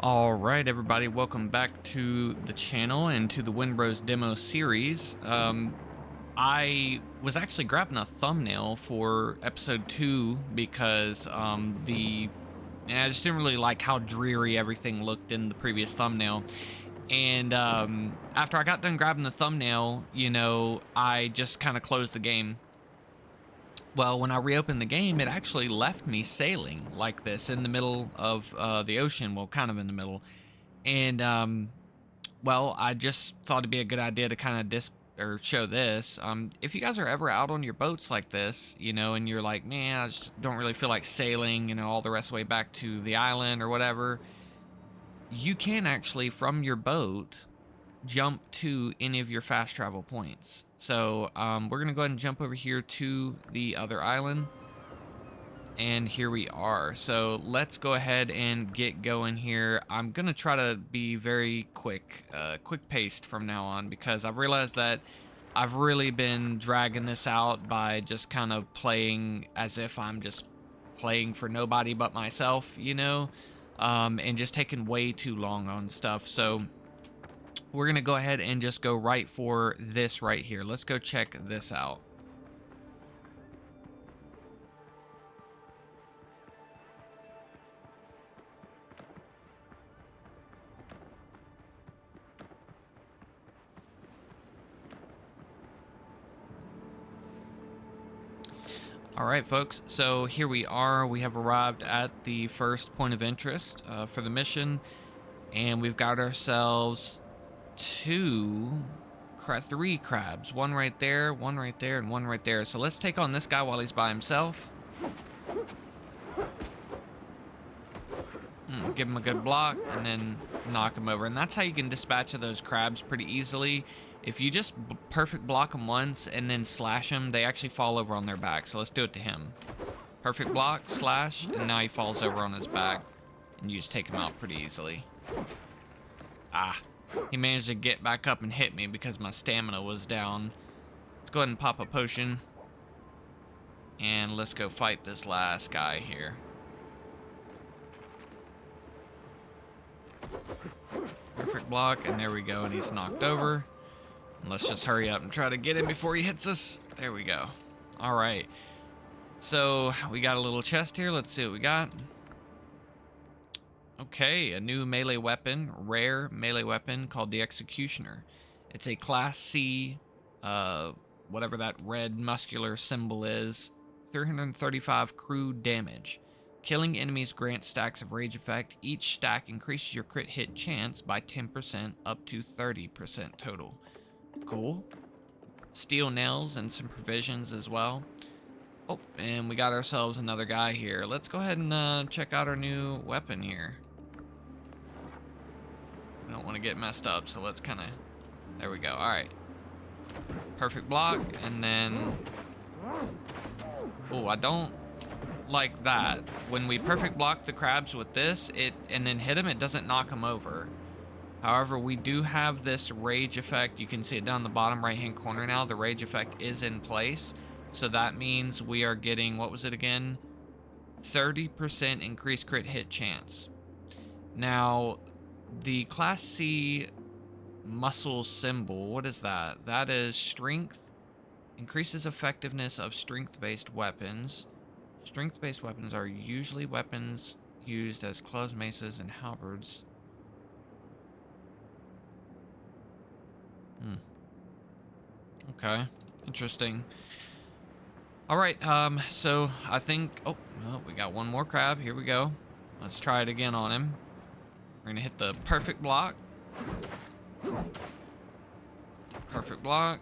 All right, everybody, welcome back to the channel and to the Windrose demo series. I was actually grabbing a thumbnail for episode 2 because I just didn't really like how dreary everything looked in the previous thumbnail. And after I got done grabbing the thumbnail, I just kind of closed the game. Well, when I reopened the game, it actually left me sailing like this in the middle of the ocean. Well, kind of in the middle. And well, I just thought it'd be a good idea to kind of show this. If you guys are ever out on your boats like this, and you're like, man, I just don't really feel like sailing, all the rest of the way back to the island or whatever, you can actually, from your boat, jump to any of your fast travel points. So we're gonna go ahead and jump over here to the other island. And here we are. So let's go ahead and get going here. I'm gonna try to be very quick paced from now on, because I've realized that I've really been dragging this out by just kind of playing as if I'm just playing for nobody but myself, and just taking way too long on stuff. So we're gonna go ahead and just go right for this right here. Let's go check this out. All right, folks, so here we are. We have arrived at the first point of interest for the mission, and we've got ourselves three crabs. One right there, and one right there. So let's take on this guy while he's by himself. Give him a good block, and then knock him over. And that's how you can dispatch of those crabs pretty easily. If you just perfect block them once and then slash them, they actually fall over on their back. So let's do it to him. Perfect block, slash, and now he falls over on his back. And you just take him out pretty easily. Ah, he managed to get back up and hit me because my stamina was down. Let's go ahead and pop a potion. And let's go fight this last guy here. Perfect block, and there we go, and he's knocked over. Let's just hurry up and try to get him before he hits us. There we go. All right. So we got a little chest here. Let's see what we got. Okay, a new melee weapon, rare melee weapon called the Executioner. It's a Class C, whatever that red muscular symbol is, 335 crew damage. Killing enemies grants stacks of rage effect. Each stack increases your crit hit chance by 10% up to 30% total. Cool. Steel nails and some provisions as well. Oh, and we got ourselves another guy here. Let's go ahead and check out our new weapon here. I don't want to get messed up, so let's kind of... There we go. All right. Perfect block, and then... Oh, I don't like that. When we perfect block the crabs with this, and then hit them, it doesn't knock them over. However, we do have this rage effect. You can see it down the bottom right-hand corner now. The rage effect is in place. So that means we are getting, what was it again? 30% increased crit hit chance. Now, the Class C muscle symbol, what is that? That is strength. Increases effectiveness of strength-based weapons. Strength-based weapons are usually weapons used as clubs, maces, and halberds. Okay, interesting. All right, so I think, oh, well, we got one more crab. Here we go. Let's try it again on him. We're gonna hit the perfect block. Perfect block.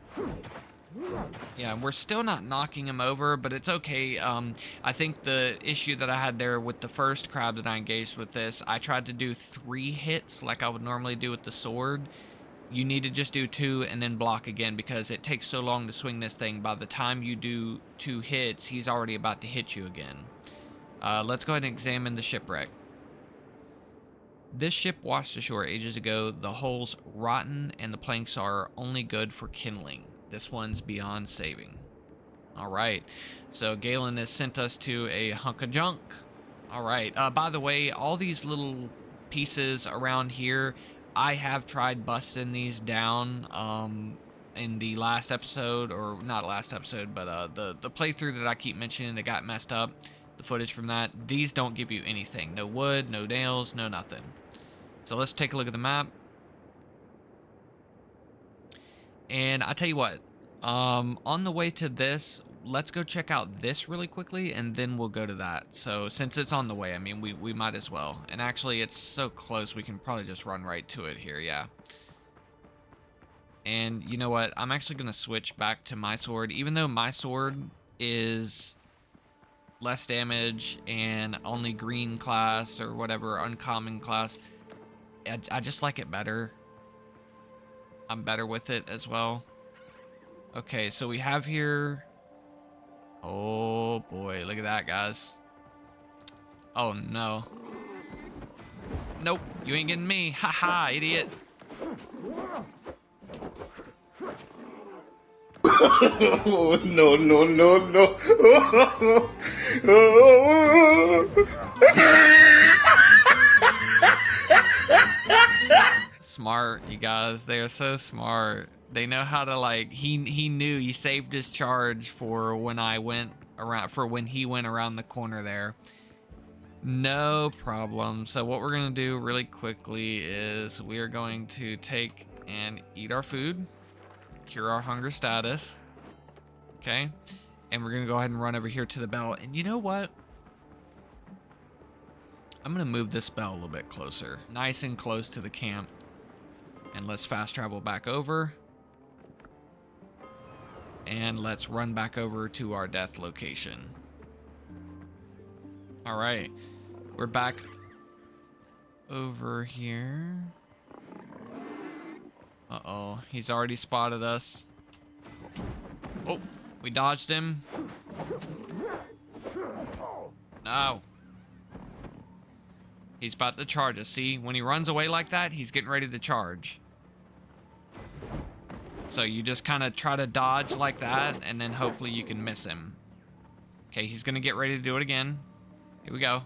Yeah, we're still not knocking him over, but it's okay. I think the issue that I had there with the first crab that I engaged with this, I tried to do 3 hits like I would normally do with the sword. You need to just do 2 and then block again, because it takes so long to swing this thing. By the time you do 2 hits, he's already about to hit you again. Let's go ahead and examine the shipwreck. This ship washed ashore ages ago. The hull's rotten and the planks are only good for kindling. This one's beyond saving. All right, so Galen has sent us to a hunk of junk. All right, by the way, all these little pieces around here. I have tried busting these down in the last episode, or not last episode, but the playthrough that I keep mentioning that got messed up, the footage from that. These don't give you anything. No wood, no nails, no nothing. So let's take a look at the map. And I tell you what, on the way to this, let's go check out this really quickly, and then we'll go to that. So since it's on the way, I mean, we might as well. And actually, it's so close, we can probably just run right to it here, yeah. And you know what? I'm actually going to switch back to my sword, even though my sword is less damage and only green class or whatever, uncommon class. I just like it better. I'm better with it as well. Okay, so we have here... Oh boy, look at that, guys. Oh no. Nope, you ain't getting me. Haha, idiot. Oh, no, no, no, no. Smart, you guys. They are so smart. They know how to, like, he knew, he saved his charge for when I went around, for when he went around the corner there. No problem. So what we're going to do really quickly is we are going to take and eat our food, cure our hunger status. Okay. And we're going to go ahead and run over here to the bell. And you know what? I'm going to move this bell a little bit closer, nice and close to the camp. And let's fast travel back over. And let's run back over to our death location. All right. We're back over here. Uh-oh. He's already spotted us. Oh, we dodged him. No. He's about to charge us. See, when he runs away like that, he's getting ready to charge. So you just kind of try to dodge like that, and then hopefully you can miss him. Okay, he's going to get ready to do it again. Here we go.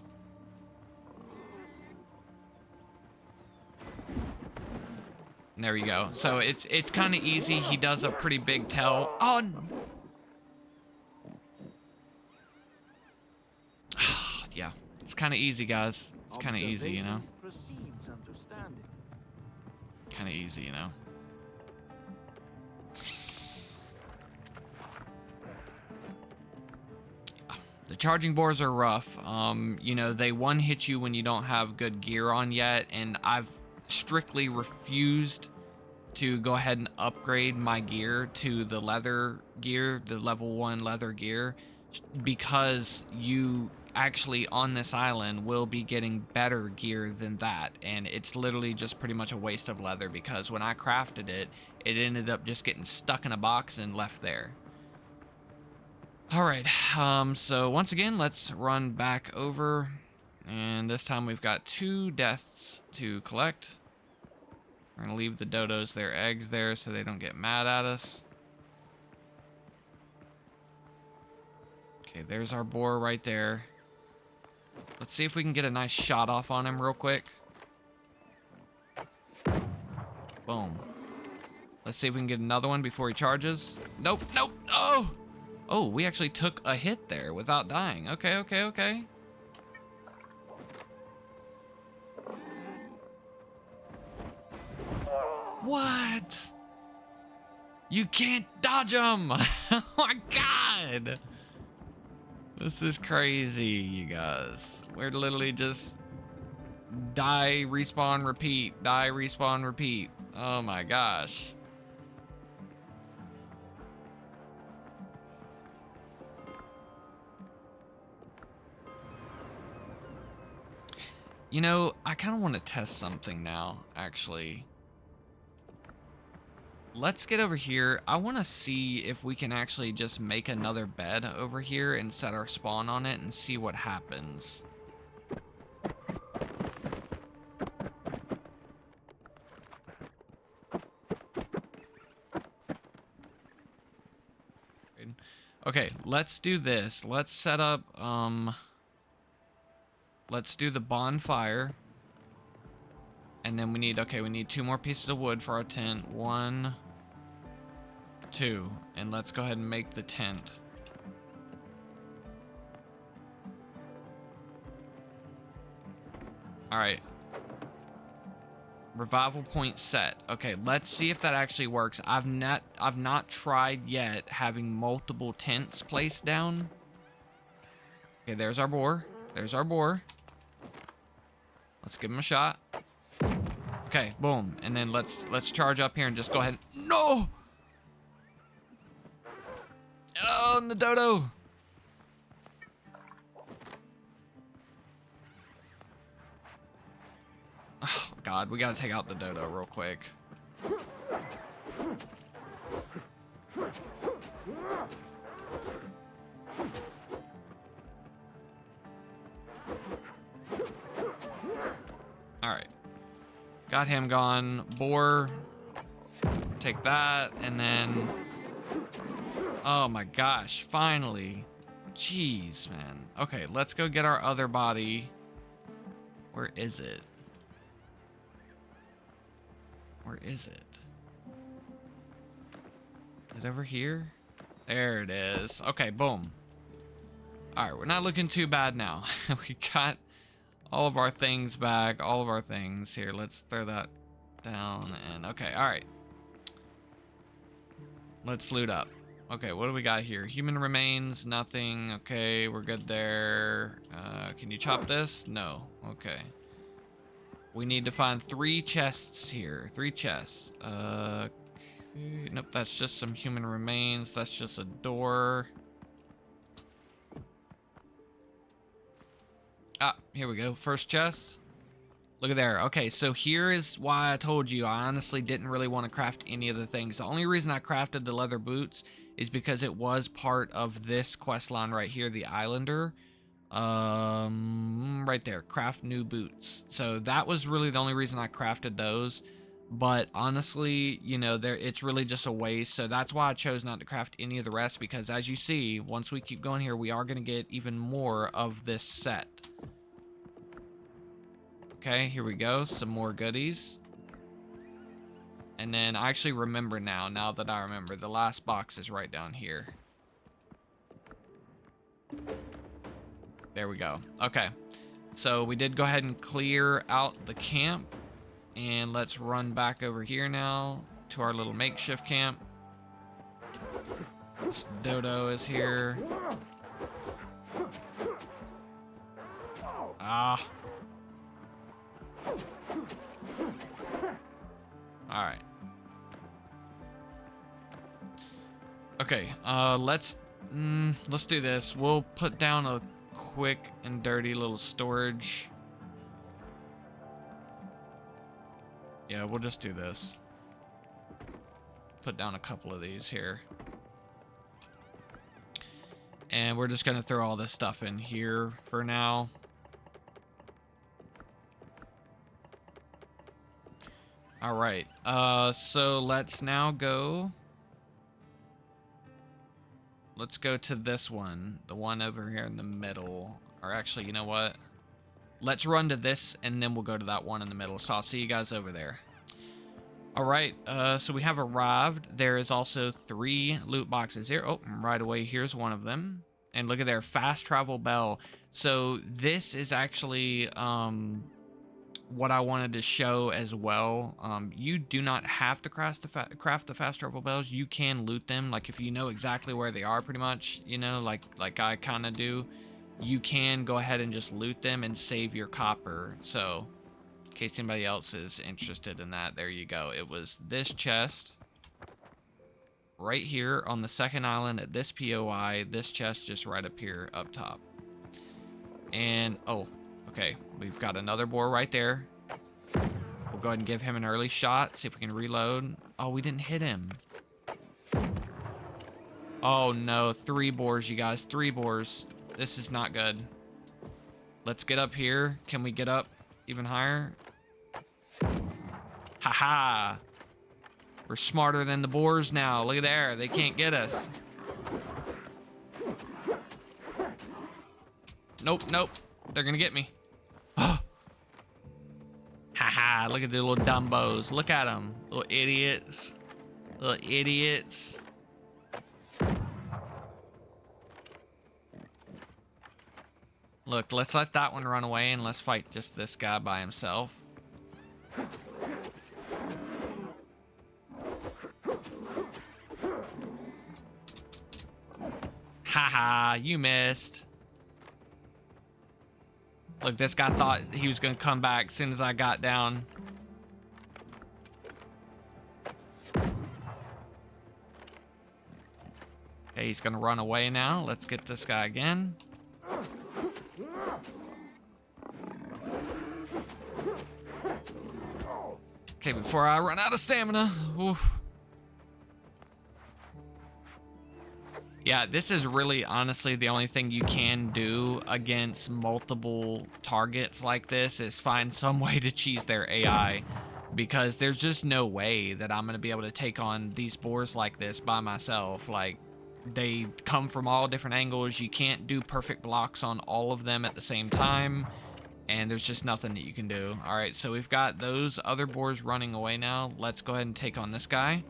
And there we go. So it's kind of easy. He does a pretty big tell. Oh, no. Yeah, it's kind of easy, guys. It's kind of easy, you know? Kind of easy, you know? The charging boars are rough. You know, they one hit you when you don't have good gear on yet, and I've strictly refused to go ahead and upgrade my gear to the leather gear, the level 1 leather gear, because you actually on this island will be getting better gear than that, and it's literally just pretty much a waste of leather, because when I crafted it, it ended up just getting stuck in a box and left there. All right, so once again, let's run back over, and this time we've got 2 deaths to collect. We're gonna leave the dodos their eggs there so they don't get mad at us. Okay, there's our boar right there. Let's see if we can get a nice shot off on him real quick. Boom. Let's see if we can get another one before he charges. Nope, nope, oh! Oh, we actually took a hit there without dying. Okay, okay, okay. What? You can't dodge him! Oh my god! This is crazy, you guys. We're literally just die, respawn, repeat, die, respawn, repeat. Oh my gosh. You know, I kind of want to test something now, actually. Let's get over here. I want to see if we can actually just make another bed over here and set our spawn on it and see what happens. Okay, let's do this. Let's set up, let's do the bonfire. And then we need, okay, we need 2 more pieces of wood for our tent. 1, 2. And let's go ahead and make the tent. All right. Revival point set. Okay, let's see if that actually works. I've not tried yet having multiple tents placed down. Okay, there's our boar. There's our boar. Let's give him a shot. Okay, boom. And then let's charge up here and just go ahead. No! Oh, and the dodo. Oh, God, we gotta take out the dodo real quick. Alright. Got him gone. Boar. Take that, and then... Oh my gosh, finally. Jeez, man. Okay, let's go get our other body. Where is it? Where is it? Is it over here? There it is. Okay, boom. Alright, we're not looking too bad now. We got all of our things back, all of our things. Here, let's throw that down and okay, alright. Let's loot up. Okay, what do we got here? Human remains, nothing. Okay, we're good there. Can you chop this? No. Okay. We need to find 3 chests here. 3 chests. Okay. Nope, that's just some human remains. That's just a door. Ah, here we go. First chest. Look at there. Okay, so here is why I told you I honestly didn't really want to craft any of the things. The only reason I crafted the leather boots is because it was part of this quest line right here, the Islander. Right there, craft new boots. So that was really the only reason I crafted those. But honestly, you know, it's really just a waste. So that's why I chose not to craft any of the rest, because as you see, once we keep going here, we are going to get even more of this set. Okay, here we go. Some more goodies. And then I actually remember now that I remember, the last box is right down here. There we go. Okay, so we did go ahead and clear out the camp. And let's run back over here now to our little makeshift camp. This dodo is here. Ah. Alright. Okay, let's do this. We'll put down a quick and dirty little storage. Yeah, we'll just do this. Put down a couple of these here. And we're just gonna throw all this stuff in here for now. All right, so let's now go. Let's go to this one, the one over here in the middle. Or actually, you know what? Let's run to this, and then we'll go to that one in the middle. So I'll see you guys over there. All right, so we have arrived. There is also 3 loot boxes here. Oh, right away, here's one of them. And look at there, fast travel bell. So this is actually what I wanted to show as well. You do not have to craft the fast travel bells. You can loot them, like if you know exactly where they are, pretty much. You know, like I kind of do. You can go ahead and just loot them and save your copper. So, in case anybody else is interested in that, there you go. It was this chest right here on the second island at this POI. This chest just right up here, up top. And, oh, okay. We've got another boar right there. We'll go ahead and give him an early shot, see if we can reload. Oh, we didn't hit him. Oh, no. 3 boars, you guys. 3 boars. This is not good. Let's get up here. Can we get up even higher? Haha. We're smarter than the boars now. Look at there. They can't get us. Nope, nope. They're gonna get me. Haha. Ha! Look at the little dumbos. Look at them, little idiots. Little idiots. Look, let's let that one run away and let's fight just this guy by himself. Haha, you missed. Look, this guy thought he was gonna come back as soon as I got down. Okay, he's gonna run away now. Let's get this guy again. Okay, before I run out of stamina. Oof. Yeah, this is really honestly the only thing you can do against multiple targets like this is find some way to cheese their AI, because there's just no way that I'm going to be able to take on these boars like this by myself. Like, they come from all different angles. You can't do perfect blocks on all of them at the same time, and there's just nothing that you can do. All right, so we've got those other boars running away now. Let's go ahead and take on this guy.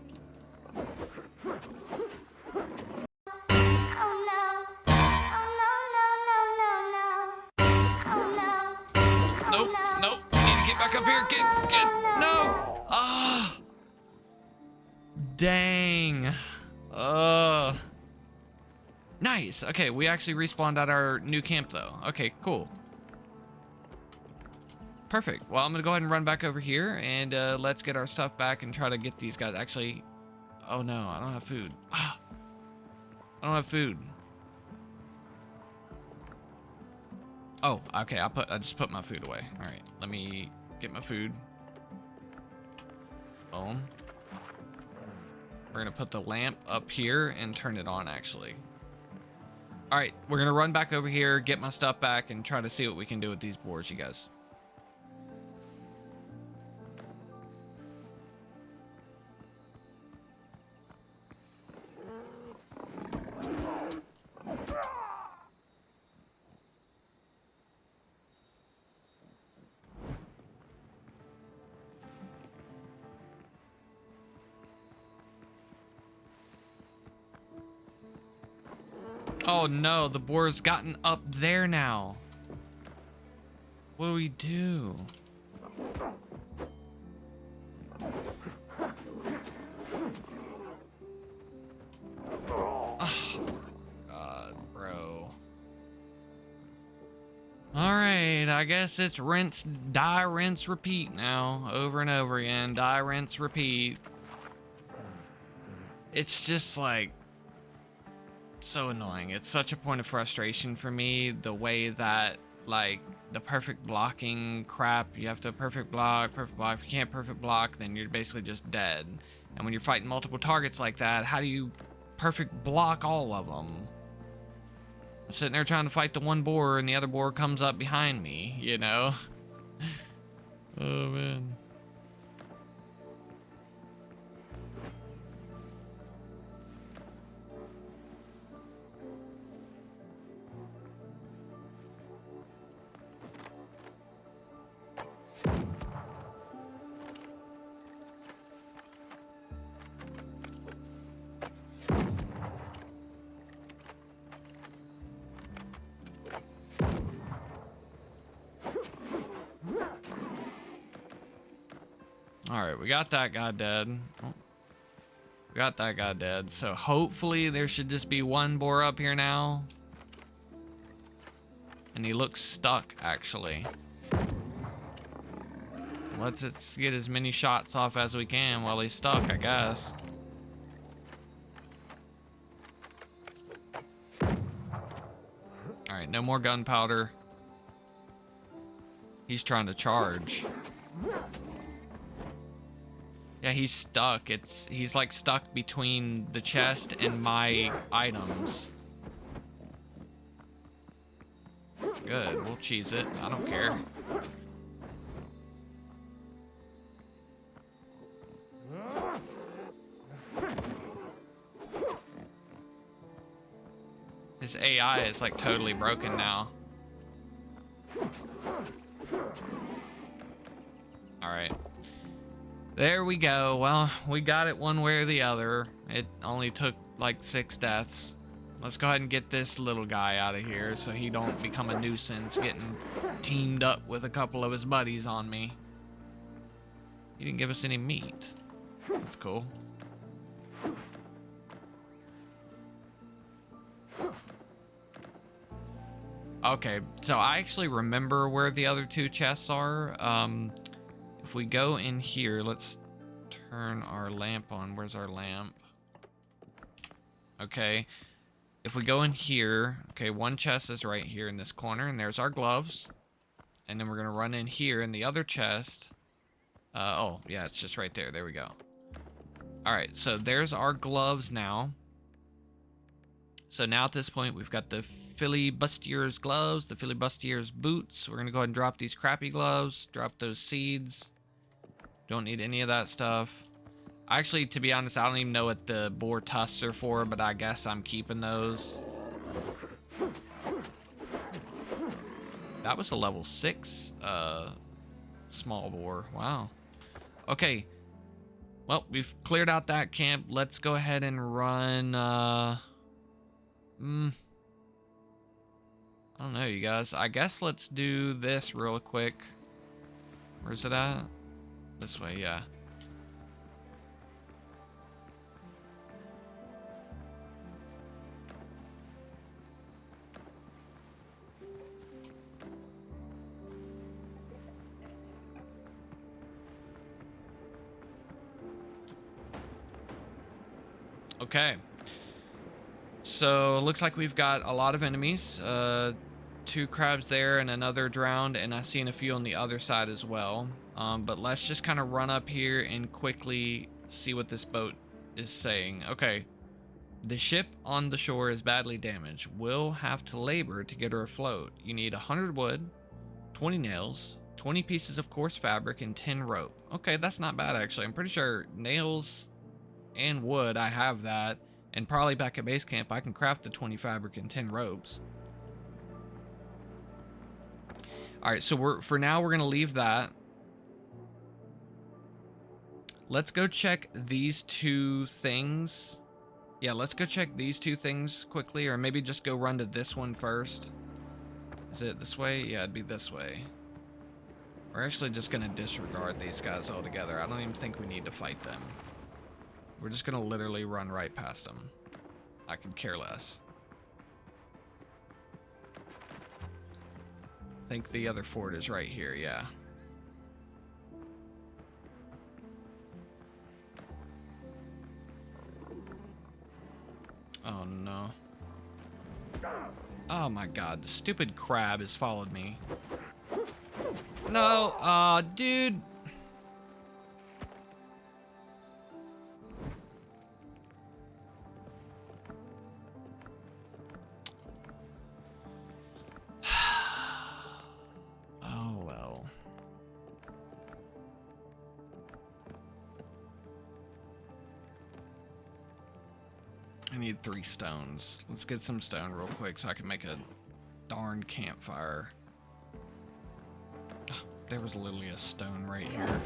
Nope. Need to get back up here. Get. No. Ah. Dang. Nice. Okay, we actually respawned at our new camp though. Okay, cool. Perfect. Well, I'm gonna go ahead and run back over here and let's get our stuff back and try to get these guys. Actually, oh no, I don't have food. I don't have food. Oh, okay. I just put my food away. All right, let me get my food. Boom. We're gonna put the lamp up here and turn it on. Actually. All right, we're gonna run back over here, get my stuff back, and try to see what we can do with these boars, you guys. Oh no, the boar's gotten up there now. What do we do? Oh, God, bro. Alright, I guess it's rinse, die, rinse, repeat now. Over and over again. Die, rinse, repeat. It's just like so annoying. It's such a point of frustration for me, the way that like the perfect blocking crap, you have to perfect block. If you can't perfect block, then you're basically just dead. And when you're fighting multiple targets like that, how do you perfect block all of them? I'm sitting there trying to fight the one boar and the other boar comes up behind me, you know? Oh man. Alright, we got that guy dead. Oh, we got that guy dead. So hopefully there should just be one boar up here now. And he looks stuck, actually. Let's get as many shots off as we can while he's stuck, I guess. Alright, no more gunpowder. He's trying to charge. Yeah, he's stuck. He's like stuck between the chest and my items. Good, we'll cheese it. I don't care. His AI is like totally broken now. All right. There we go. Well, we got it one way or the other. It only took like 6 deaths. Let's go ahead and get this little guy out of here so he don't become a nuisance getting teamed up with a couple of his buddies on me. He didn't give us any meat. That's cool. Okay, so I actually remember where the other 2 chests are. If we go in here, let's turn our lamp on. Where's our lamp? Okay. If we go in here, okay, 1 chest is right here in this corner, and there's our gloves. And then we're gonna run in here in the other chest. Oh, yeah, it's just right there. There we go. All right, so there's our gloves now. So now at this point, we've got the filibustier's gloves, the filibustier's boots. We're gonna go ahead and drop these crappy gloves, drop those seeds. Don't need any of that stuff. Actually, to be honest, I don't even know what the boar tusks are for, but I guess I'm keeping those. That was a level 6 small boar. Wow. Okay. Well, we've cleared out that camp. Let's go ahead and run. I don't know, you guys. I guess let's do this real quick. Where's it at? This way, yeah. Okay. So, looks like we've got a lot of enemies. 2 crabs there and another drowned, and I've seen a few on the other side as well. But let's just kind of run up here and quickly see what this boat is saying. Okay. The ship on the shore is badly damaged. We'll have to labor to get her afloat. You need 100 wood, 20 nails, 20 pieces of coarse fabric, and 10 rope. Okay, that's not bad, actually. I'm pretty sure nails and wood, I have that. And probably back at base camp, I can craft the 20 fabric and 10 ropes. All right, so for now, we're going to leave that. Let's go check these 2 things. Yeah, let's go check these 2 things quickly, or maybe just go run to this one first. Is it this way? Yeah, it'd be this way. We're actually just going to disregard these guys altogether. I don't even think we need to fight them. We're just going to literally run right past them. I could care less. I think the other fort is right here, yeah. Oh no. Oh my god, the stupid crab has followed me. No, dude. Oh well. I need 3 stones. Let's get some stone real quick so I can make a darn campfire. Oh, there was literally a stone right here.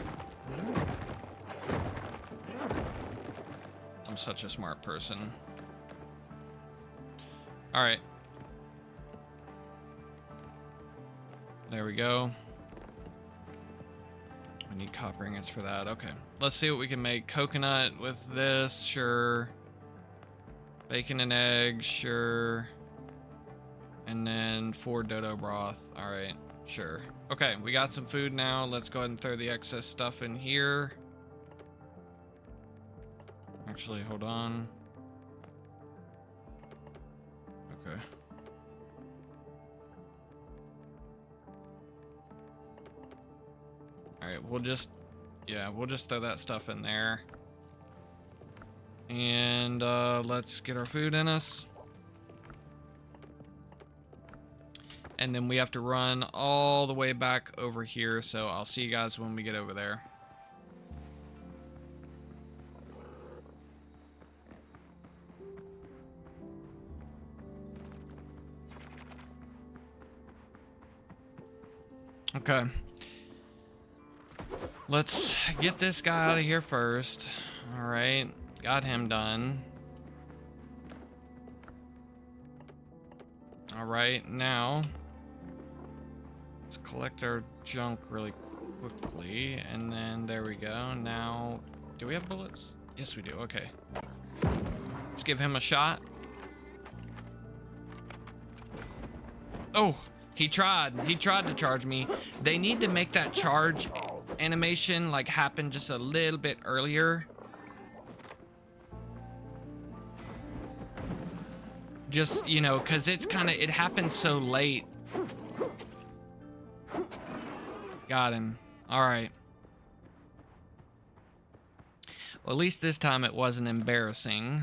I'm such a smart person. All right. There we go. I need copper ingots for that. Okay. Let's see what we can make. Coconut with this, sure. Bacon and eggs, sure. And then 4 dodo broth. All right, sure. Okay, we got some food now. Let's go ahead and throw the excess stuff in here. Actually, hold on. Okay. All right, we'll just throw that stuff in there. And let's get our food in us. And then we have to run all the way back over here, so I'll see you guys when we get over there. Okay. Let's get this guy out of here first. All right, got him done. All right, now let's collect our junk really quickly, and then there we go. Now, do we have bullets? Yes, we do. Okay, let's give him a shot. Oh, he tried to charge me. They need to make that charge animation like happen just a little bit earlier. Just, you know, because it's kind of, it happens so late. Got him. All right. Well, at least this time it wasn't embarrassing.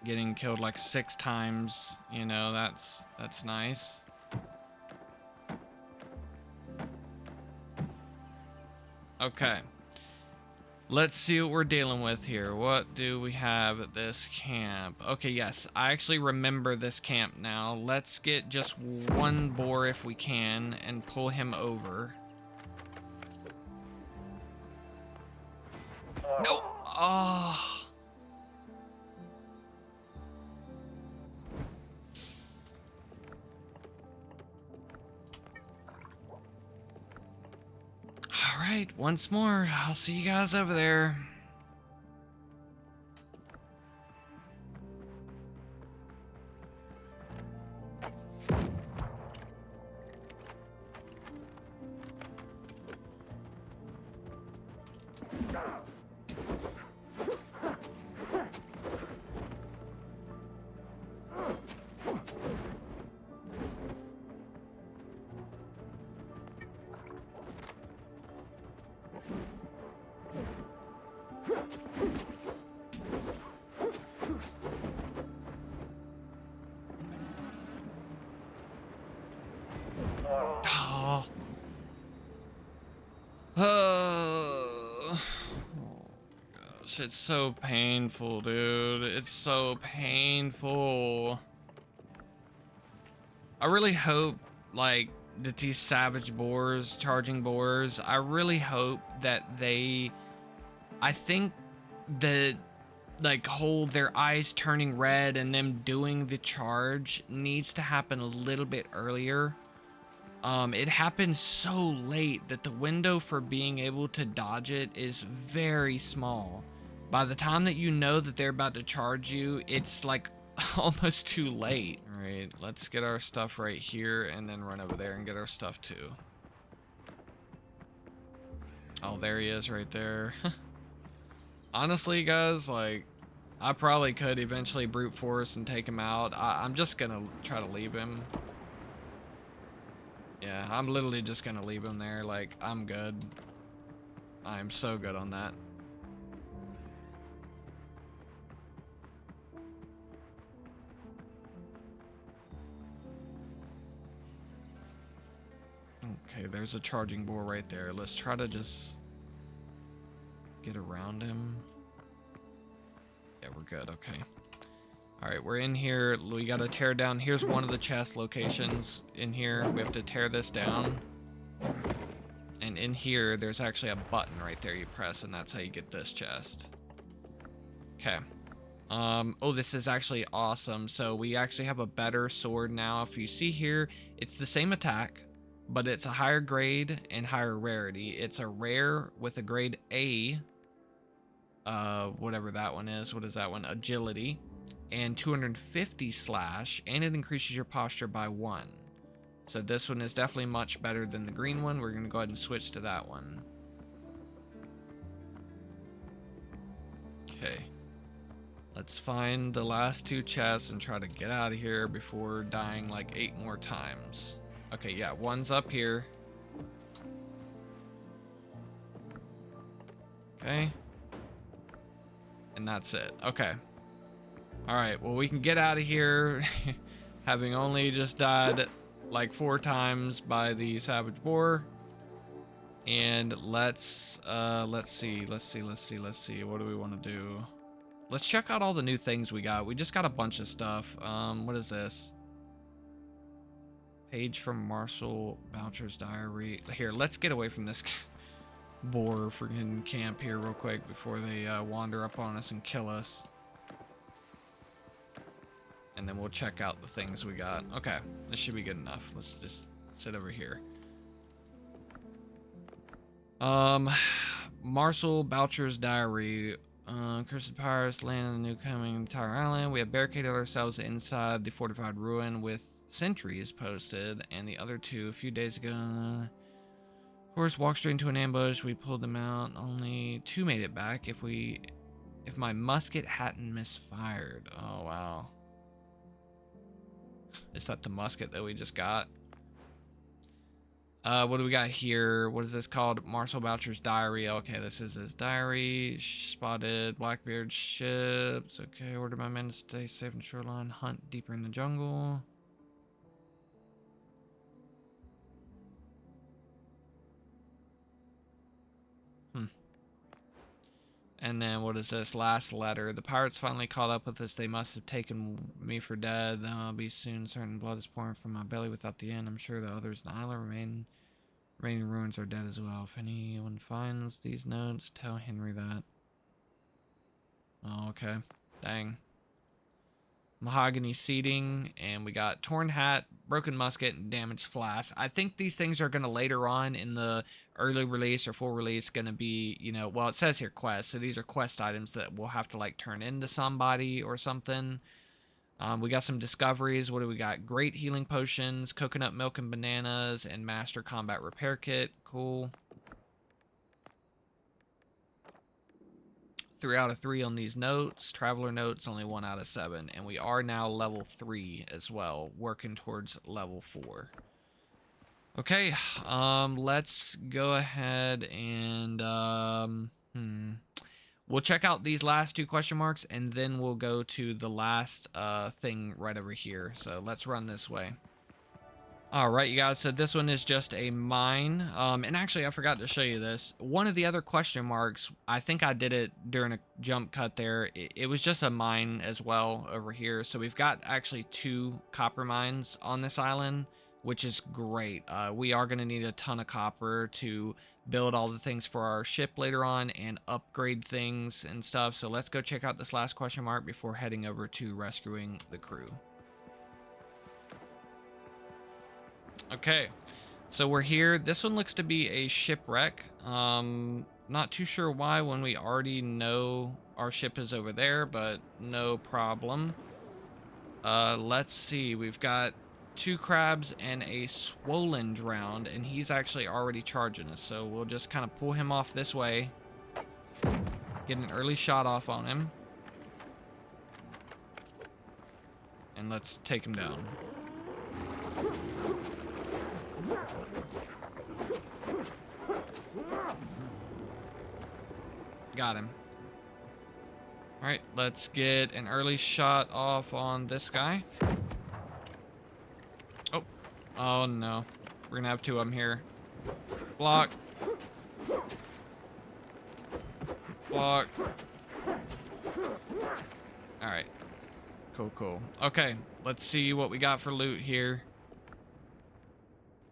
Getting killed like 6 times, you know, that's nice. Okay. Let's see what we're dealing with here. What do we have at this camp? Okay, yes, I actually remember this camp now. Let's get just one boar if we can and pull him over. No! Oh. All right, once more. I'll see you guys over there. Oh. Oh. Gosh, it's so painful, dude. It's so painful. I really hope, like, that these savage boars, charging boars, I really hope that they, I think the, like, whole their eyes turning red and them doing the charge needs to happen a little bit earlier. It happens so late that the window for being able to dodge it is very small. By the time that you know that they're about to charge you, it's like almost too late. All right, let's get our stuff right here and then run over there and get our stuff too. Oh, there he is right there. Honestly, guys, like, I probably could eventually brute force and take him out. I'm just gonna try to leave him. Yeah, I'm literally just gonna leave him there. Like, I'm good. I'm so good on that. Okay, there's a charging boar right there. Let's try to just get around him. Yeah, we're good. Okay. All right, we're in here. We got to tear down. Here's one of the chest locations in here. We have to tear this down. And in here, there's actually a button right there you press, and that's how you get this chest. Okay. Oh, this is actually awesome. So we actually have a better sword now. If you see here, it's the same attack, but it's a higher grade and higher rarity. It's a rare with a grade A, whatever that one is. What is that one? Agility. And 250 slash, and it increases your posture by 1. So this one is definitely much better than the green one. We're gonna go ahead and switch to that one. Okay. Let's find the last 2 chests and try to get out of here before dying like 8 more times. Okay, yeah, one's up here. Okay. And that's it. Okay. All right, well, we can get out of here having only just died like 4 times by the savage boar. And let's see. What do we want to do? Let's check out all the new things we got. We just got a bunch of stuff. What is this? Page from Marshall Boucher's diary. Here, let's get away from this. boar freaking camp here real quick before they wander up on us and kill us. And then we'll check out the things we got. Okay, this should be good enough. Let's just sit over here. Marcel Boucher's diary. Cursed Pirates land on the new coming entire island. We have barricaded ourselves inside the fortified ruin with sentries posted, and the other two a few days ago. Of course, walked straight into an ambush. We pulled them out. Only two made it back. If my musket hadn't misfired. Oh wow. Is that the musket that we just got? What do we got here? What is this called? Marcel Boucher's diary. Okay, this is his diary. Spotted Blackbeard ships. Okay, order my men to stay safe in the shoreline. Hunt deeper in the jungle. And then what is this last letter? The pirates finally caught up with us. They must have taken me for dead. I'll be soon certain blood is pouring from my belly without the end. I'm sure the others in the island remaining ruins are dead as well. If anyone finds these notes, tell Henry that. Oh, okay. Dang. Mahogany seating, and we got torn hat, broken musket, and damaged flask. I think these things are going to later on in the early release or full release going to be, you know, well, it says here quest, so these are quest items that we'll have to like turn into somebody or something. We got some discoveries. What do we got? Great healing potions, coconut milk and bananas, and master combat repair kit. Cool. 3 out of 3 on these notes. Traveler notes, only 1 out of 7. And we are now level 3 as well, working towards level 4. Okay, let's go ahead and, we'll check out these last 2 question marks, and then we'll go to the last thing right over here. So let's run this way. All right, you guys, so this one is just a mine. And actually, I forgot to show you this. One of the other question marks, I think I did it during a jump cut there. It was just a mine as well over here. So we've got actually 2 copper mines on this island, which is great. We are going to need a ton of copper to build all the things for our ship later on and upgrade things and stuff. So let's go check out this last question mark before heading over to rescuing the crew. Okay, so we're here. This one looks to be a shipwreck. Not too sure why when we already know our ship is over there, but no problem. Let's see. We've got 2 crabs and a swollen drowned, and he's actually already charging us. So we'll just kind of pull him off this way. Get an early shot off on him. And let's take him down. Got him. All right, let's get an early shot off on this guy. Oh no, we're gonna have 2 of them here. Block. Block. All right, cool. Okay, let's see what we got for loot here.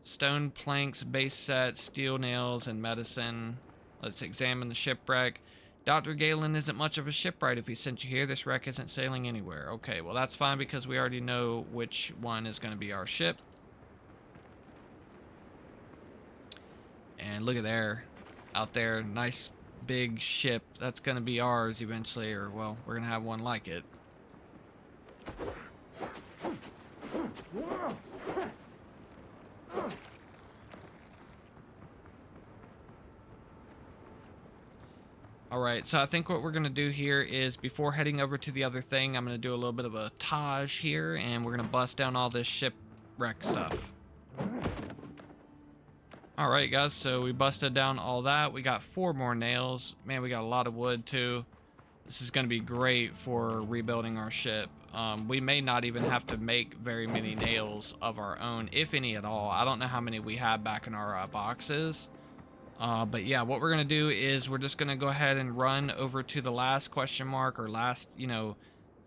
Stone planks, base set, steel nails, and medicine. Let's examine the shipwreck. Dr. Galen isn't much of a shipwright if he sent you here. This wreck isn't sailing anywhere. Okay, well that's fine because we already know which one is going to be our ship. And look at there. Out there, nice big ship. That's going to be ours eventually, or well, we're going to have one like it. Alright, so I think what we're going to do here is before heading over to the other thing, I'm going to do a little bit of a Taj here, and we're going to bust down all this shipwreck stuff. Alright guys, so we busted down all that. We got 4 more nails. Man, we got a lot of wood too. This is going to be great for rebuilding our ship. We may not even have to make very many nails of our own, if any at all. I don't know how many we have back in our boxes. But yeah, what we're going to do is we're just going to go ahead and run over to the last question mark or last, you know,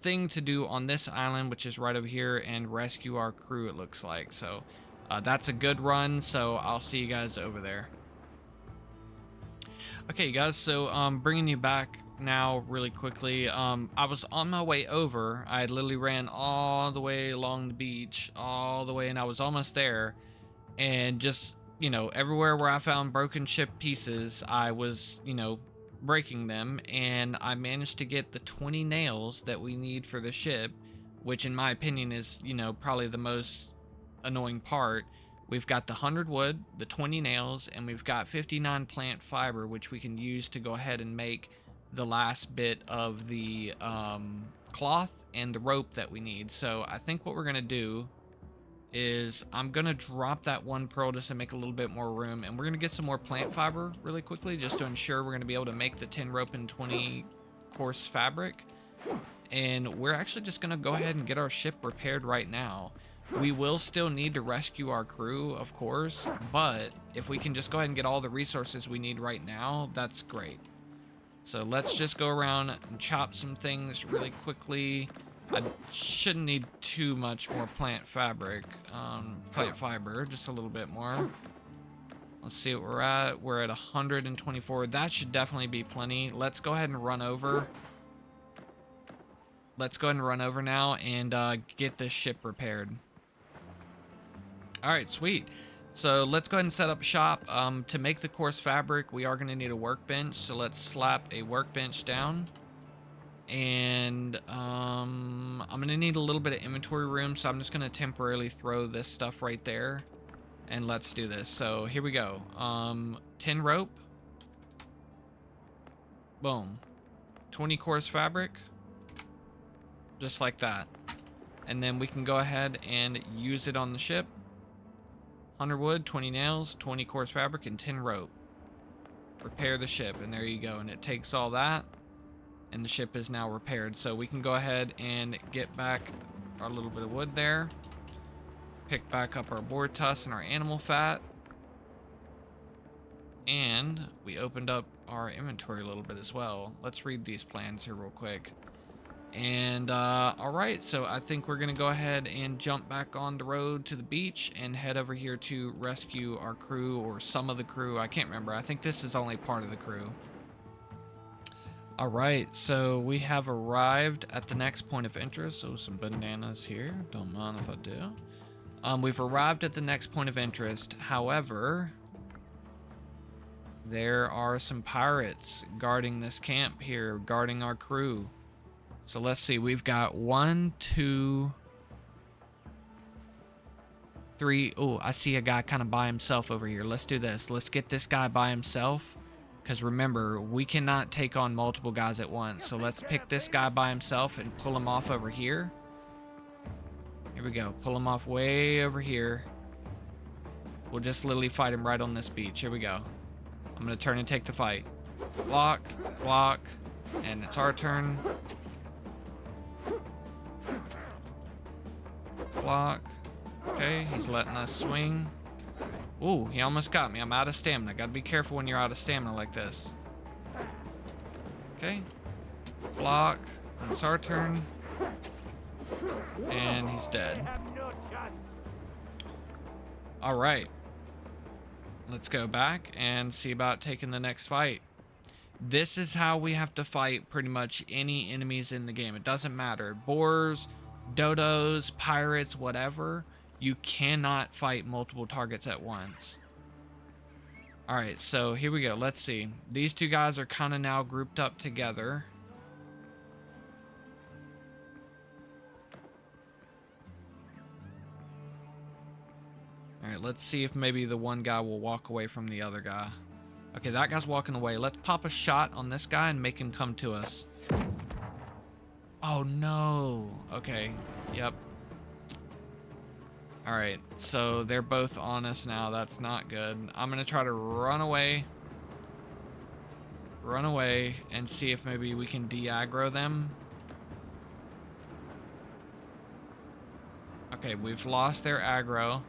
thing to do on this island, which is right over here, and rescue our crew, it looks like. So that's a good run. So I'll see you guys over there. Okay, guys, so bringing you back now really quickly. I was on my way over. I literally ran all the way along the beach, all the way, and I was almost there. And just, everywhere where I found broken ship pieces, I was, breaking them, and I managed to get the 20 nails that we need for the ship, which in my opinion is, probably the most annoying part. We've got the 100 wood, the 20 nails, and we've got 59 plant fiber, which we can use to go ahead and make the last bit of the cloth and the rope that we need. So I think what we're going to do is I'm gonna drop that one pearl just to make a little bit more room, and we're gonna get some more plant fiber really quickly just to ensure we're gonna be able to make the 10 rope and 20 coarse fabric. And we're actually just gonna go ahead and get our ship repaired right now. We will still need to rescue our crew, of course, but if we can just go ahead and get all the resources we need right now, that's great. So let's just go around and chop some things really quickly. I shouldn't need too much more plant fabric, plant fiber, just a little bit more. Let's see what we're at. We're at 124. That should definitely be plenty. Let's go ahead and run over. Let's go ahead and run over now and get this ship repaired. All right, sweet. So let's go ahead and set up shop. To make the coarse fabric, we are going to need a workbench. So let's slap a workbench down. And I'm gonna need a little bit of inventory room, so I'm just gonna temporarily throw this stuff right there, and let's do this. So here we go. 10 rope, boom, 20 coarse fabric, just like that, and then we can go ahead and use it on the ship. 100 wood, 20 nails, 20 coarse fabric, and 10 rope. Repair the ship, and there you go. And it takes all that, and the ship is now repaired. So we can go ahead and get back our little bit of wood there, pick back up our boar tusks and our animal fat, and we opened up our inventory a little bit as well. Let's read these plans here real quick. And all right, so I think we're gonna go ahead and jump back on the road to the beach and head over here to rescue our crew, or some of the crew. I can't remember. I think this is only part of the crew. All right, so we have arrived at the next point of interest. So some bananas here, don't mind if I do. We've arrived at the next point of interest. However, there are some pirates guarding this camp here, guarding our crew. So let's see, we've got 1, 2, 3. Oh, I see a guy kind of by himself over here. Let's do this. Let's get this guy by himself. Because remember, we cannot take on multiple guys at once. So let's pick this guy by himself and pull him off over here. Here we go. Pull him off way over here. We'll just literally fight him right on this beach. Here we go. I'm going to turn and take the fight. Block, block, and it's our turn. Block. Okay, he's letting us swing. Ooh, he almost got me. I'm out of stamina. Gotta be careful when you're out of stamina like this. Okay. Block. It's our turn. And he's dead. Alright. Let's go back and see about taking the next fight. This is how we have to fight pretty much any enemies in the game. It doesn't matter. Boars, dodos, pirates, whatever. You cannot fight multiple targets at once. Alright, so here we go. Let's see. These two guys are kind of now grouped up together. Alright, let's see if maybe the one guy will walk away from the other guy. Okay, that guy's walking away. Let's pop a shot on this guy and make him come to us. Oh no. Okay, yep. Alright, so they're both on us now. That's not good. I'm gonna try to run away. Run away and see if maybe we can de-aggro them. Okay, we've lost their aggro.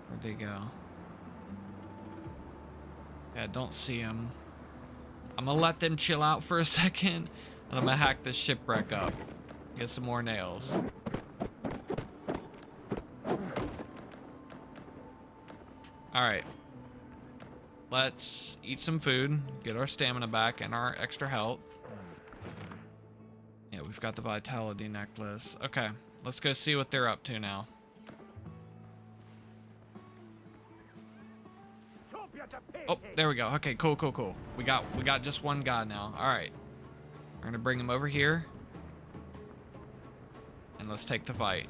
Where'd they go? Yeah, I don't see them. I'm gonna let them chill out for a second, and I'm gonna hack this shipwreck up. Get some more nails. Alright. let's eat some food, get our stamina back and our extra health. Yeah, we've got the vitality necklace. Okay, let's go see what they're up to now. Oh, there we go. Okay, cool. We got just one guy now. All right, we're gonna bring him over here, and let's take the fight.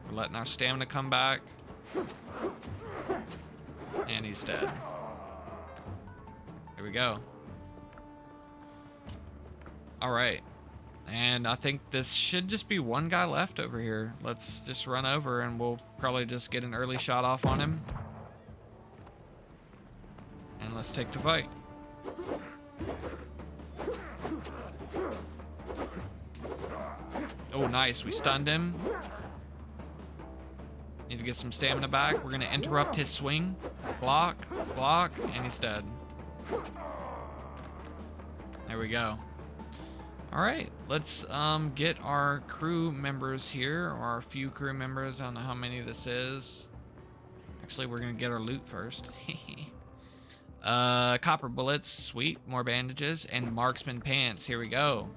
We're letting our stamina come back, and he's dead. Here we go. All right. And I think this should just be one guy left over here. Let's just run over and we'll probably just get an early shot off on him. And let's take the fight. Oh, nice. We stunned him. Need to get some stamina back. We're going to interrupt his swing. Block, and he's dead. There we go. All right, let's get our crew members here, or our few crew members. I don't know how many this is. Actually, we're gonna get our loot first. Copper bullets, sweet, more bandages, and marksman pants. Here we go.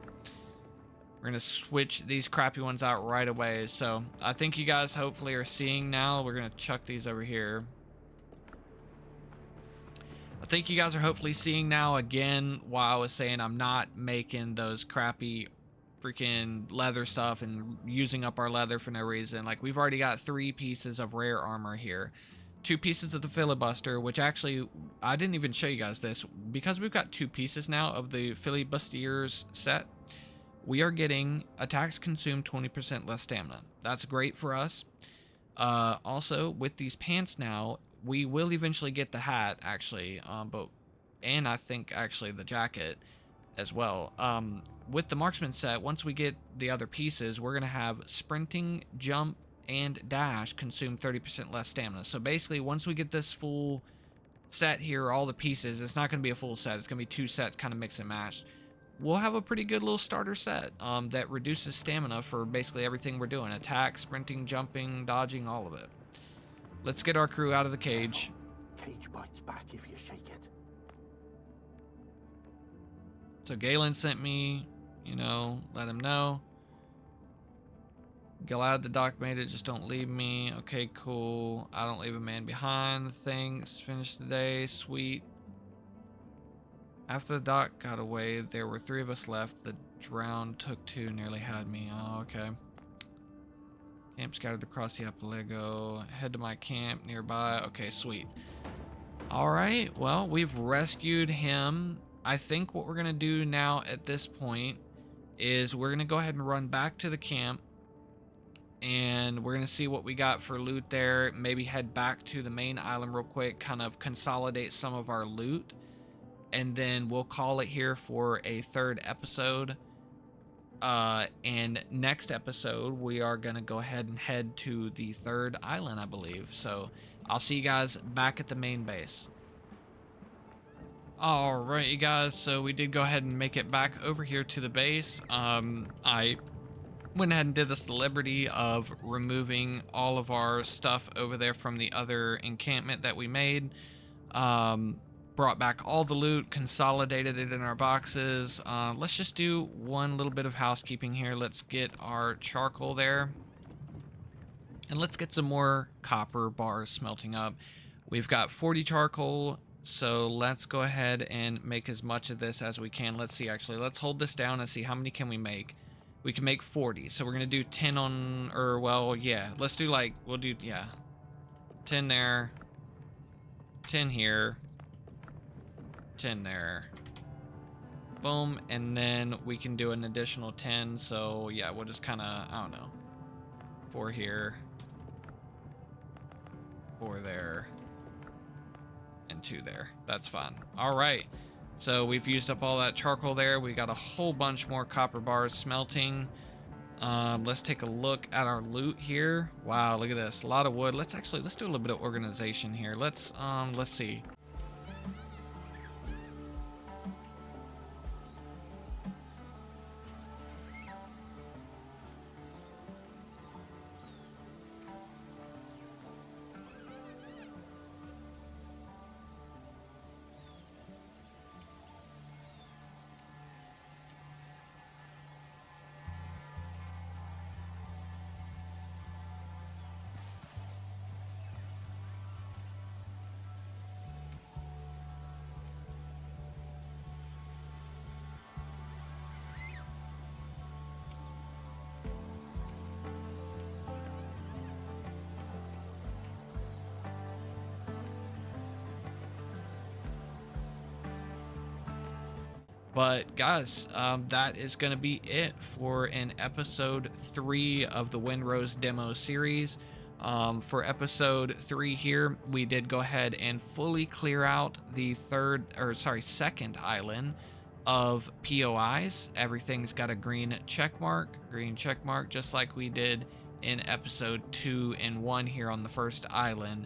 We're gonna switch these crappy ones out right away. So I think you guys hopefully are seeing now. We're gonna chuck these over here. I think you guys are hopefully seeing now again why I was saying I'm not making those crappy freaking leather stuff and using up our leather for no reason. Like, we've already got 3 pieces of rare armor here. 2 pieces of the filibuster, which actually, I didn't even show you guys this. Because we've got 2 pieces now of the filibusters set, we are getting attacks consume 20% less stamina. That's great for us. Also, with these pants now, we will eventually get the hat, actually, and I think actually the jacket as well. With the marksman set, once we get the other pieces, we're gonna have sprinting, jump, and dash consume 30% less stamina. So basically, once we get this full set here, all the pieces, it's not gonna be a full set. It's gonna be 2 sets, kind of mix and match. We'll have a pretty good little starter set that reduces stamina for basically everything we're doing: attack, sprinting, jumping, dodging, all of it. Let's get our crew out of the cage. Cage bites back if you shake it. So Galen sent me, let him know. Glad the doc made it, just don't leave me. Okay, cool. I don't leave a man behind. Thanks. Finished the day. Sweet. After the doc got away, there were 3 of us left. The drowned took 2, nearly had me. Oh, okay. Camp scattered across the archipelago. Head to my camp nearby. Okay, sweet. All right, well, we've rescued him. I think what we're gonna do now at this point is we're gonna go ahead and run back to the camp, and we're gonna see what we got for loot there. Maybe head back to the main island real quick, kind of consolidate some of our loot, and then we'll call it here for a 3rd episode. And next episode, we are going to go ahead and head to the 3rd island, I believe. So I'll see you guys back at the main base. All right, you guys. So we did go ahead and make it back over here to the base. I went ahead and did this the liberty of removing all of our stuff over there from the other encampment that we made. Brought back all the loot, consolidated it in our boxes. Let's just do one little bit of housekeeping here. Let's get our charcoal there. And let's get some more copper bars smelting up. We've got 40 charcoal, so let's go ahead and make as much of this as we can. Let's see, actually. Let's hold this down and see how many can we make. We can make 40, so we're going to do 10 on, or, well, yeah. Let's do, we'll do, 10 there, 10 here, 10 there, boom, and then we can do an additional 10. So yeah, we'll just kind of, I don't know, 4 here, 4 there, and 2 there. That's fine. All right, so we've used up all that charcoal there. We got a whole bunch more copper bars smelting. Let's take a look at our loot here. Wow, look at this, a lot of wood. Let's do a little bit of organization here. Let's see. But guys, that is going to be it for an episode 3 of the Windrose demo series. For episode 3 here, we did go ahead and fully clear out the second island of POIs. Everything's got a green check mark, just like we did in episode 2 and 1 here on the first island.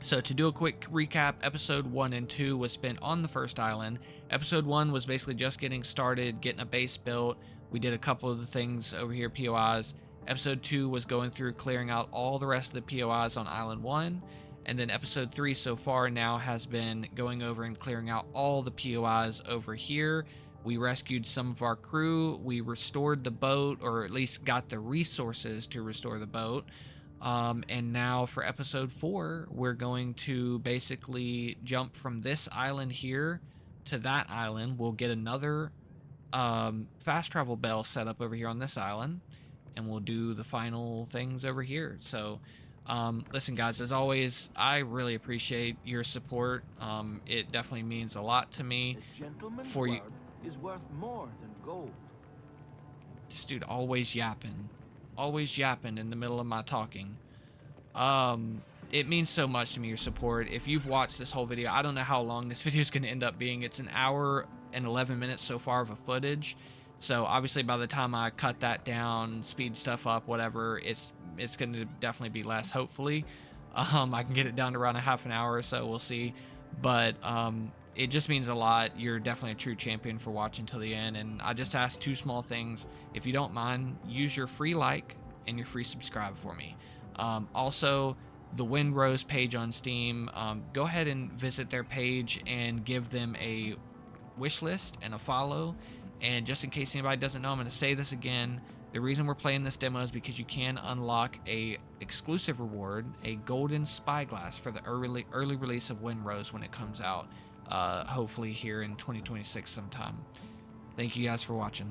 So to do a quick recap, episode 1 and 2 was spent on the first island. Episode 1 was basically just getting started, getting a base built. We did a couple of the things over here, POIs. Episode 2 was going through clearing out all the rest of the POIs on Island 1. And then episode 3 so far now has been going over and clearing out all the POIs over here. We rescued some of our crew. We restored the boat, or at least got the resources to restore the boat. And now for episode 4, we're going to basically jump from this island here to that island. We'll get another fast travel bell set up over here on this island, and we'll do the final things over here. So listen guys, as always, I really appreciate your support. It definitely means a lot to me. The gentleman's For you, word is worth more than gold. this dude always yapping in the middle of my talking. It means so much to me, your support. If you've watched this whole video, I don't know how long this video is going to end up being. It's an hour and 11 minutes so far of a footage. So obviously by the time I cut that down, speed stuff up, whatever, it's going to definitely be less, hopefully. I can get it down to around a half an hour or so, we'll see. But it just means a lot. You're definitely a true champion for watching till the end. And I just ask 2 small things. If you don't mind, use your free like and your free subscribe for me. Also, the Windrose page on Steam, go ahead and visit their page and give them a wish list and a follow. And just in case anybody doesn't know, I'm going to say this again. The reason we're playing this demo is because you can unlock a exclusive reward, a golden spyglass, for the early release of Windrose when it comes out, hopefully here in 2026 sometime. Thank you guys for watching.